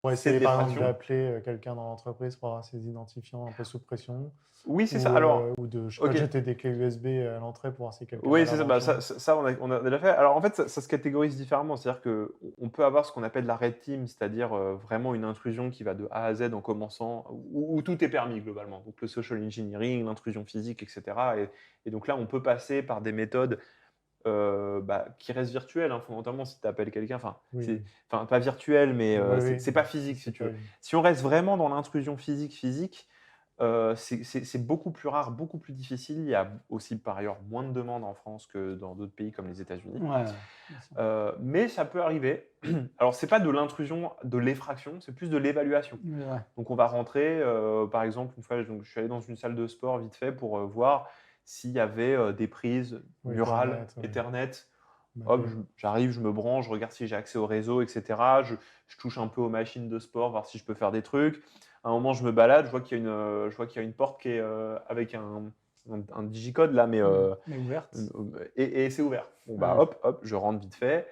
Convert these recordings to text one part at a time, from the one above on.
Pour cette essayer, par exemple, défraction. d'appeler quelqu'un dans l'entreprise pour avoir ses identifiants un peu sous pression, Oui, c'est ça. Alors, ou de, je sais pas, ok. jeter des clés USB à l'entrée pour voir si quelqu'un va Oui, la c'est ça. Bah, brancher. on a déjà fait. Alors, en fait, ça se catégorise différemment. C'est-à-dire qu'on peut avoir ce qu'on appelle la red team, c'est-à-dire vraiment une intrusion qui va de A à Z en commençant, où tout est permis globalement. Donc, le social engineering, l'intrusion physique, etc. Et donc là, on peut passer par des méthodes qui restent virtuelles, hein, fondamentalement, si tu appelles quelqu'un. Oui, Enfin, pas virtuel, mais oui, c'est pas oui, physique, si c'est tu pas veux. une... Si on reste vraiment dans l'intrusion physique, c'est beaucoup plus rare, beaucoup plus difficile. Il y a aussi, par ailleurs, moins de demandes en France que dans d'autres pays comme les États-Unis. Ouais, ouais, bien sûr. Mais ça peut arriver. Alors, c'est pas de l'intrusion, de l'effraction, c'est plus de l'évaluation. Ouais. Donc, on va rentrer, par exemple, une fois, donc, je suis allé dans une salle de sport vite fait pour voir s'il y avait des prises Oui, murales, Ethernet, ouais. Ethernet. Hop, D'accord. j'arrive, je me branche, je regarde si j'ai accès au réseau, etc. Je touche un peu aux machines de sport, voir si je peux faire des trucs. À un moment, je me balade, je vois qu'il y a une porte qui est avec un digicode là, Mais ouverte. et c'est ouvert. Bon, bah Ouais. hop, je rentre vite fait.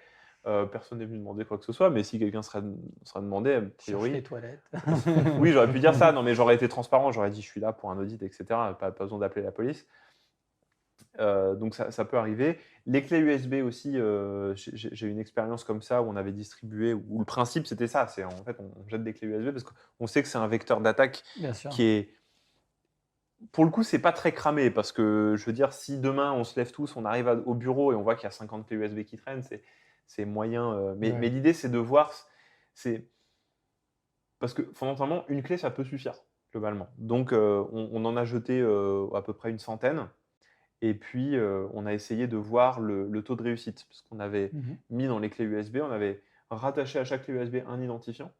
Personne n'est venu demander quoi que ce soit, mais si quelqu'un sera demandé, a Cherche les priori. toilettes. Oui, j'aurais pu dire ça, non, mais j'aurais été transparent, j'aurais dit je suis là pour un audit, etc. Pas besoin d'appeler la police. Donc ça peut arriver. Les clés USB aussi, j'ai une expérience comme ça où on avait distribué, où le principe c'était ça, c'est en fait on jette des clés USB parce qu'on sait que c'est un vecteur d'attaque Bien sûr. qui est, pour le coup, c'est pas très cramé parce que je veux dire, si demain on se lève tous, on arrive au bureau et on voit qu'il y a 50 clés USB qui traînent, c'est moyen. Mais Ouais. l'idée c'est de voir, c'est parce que fondamentalement une clé ça peut suffire globalement. Donc on en a jeté à peu près une centaine. Et puis, on a essayé de voir le taux de réussite, parce qu'on avait Mhm. mis dans les clés USB, on avait rattaché à chaque clé USB un identifiant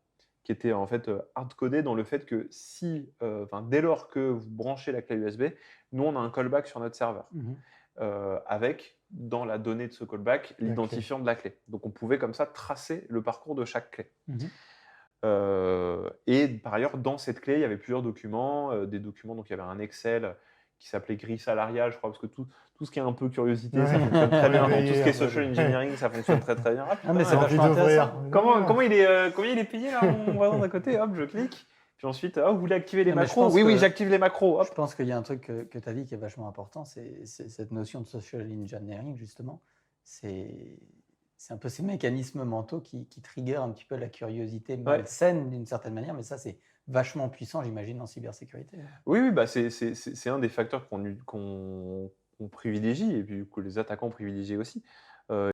qui était en fait hard-codé dans le fait que si, enfin, dès lors que vous branchez la clé USB, nous, on a un callback sur notre serveur Mhm. avec, dans la donnée de ce callback, La clé. l'identifiant de la clé. Donc, on pouvait comme ça tracer le parcours de chaque clé. Mhm. Et par ailleurs, dans cette clé, il y avait plusieurs documents, des documents, donc il y avait un Excel qui s'appelait grille salariale, je crois, parce que tout ce qui est un peu curiosité, ça Ouais. fonctionne très Pour bien. Dans tout ce éveiller qui est un peu social engineering, ça fonctionne très très bien. Ah Ah, mais putain, c'est l'envie vachement d'ouvrir. intéressant. combien il est payé là, mon voisin d'à côté? Hop, je clique. Puis ensuite, oh, vous voulez activer les Non, mais je macros? pense Oui, que j'active les macros. Je Hop. pense qu'il y a un truc que tu as dit qui est vachement important, c'est cette notion de social engineering, justement. C'est c'est un peu ces mécanismes mentaux qui trigger un petit peu la curiosité Ouais. malsaine d'une certaine manière, mais ça, c'est vachement puissant, j'imagine, en cybersécurité. Oui, bah c'est un des facteurs qu'on privilégie et puis que les attaquants privilégient aussi.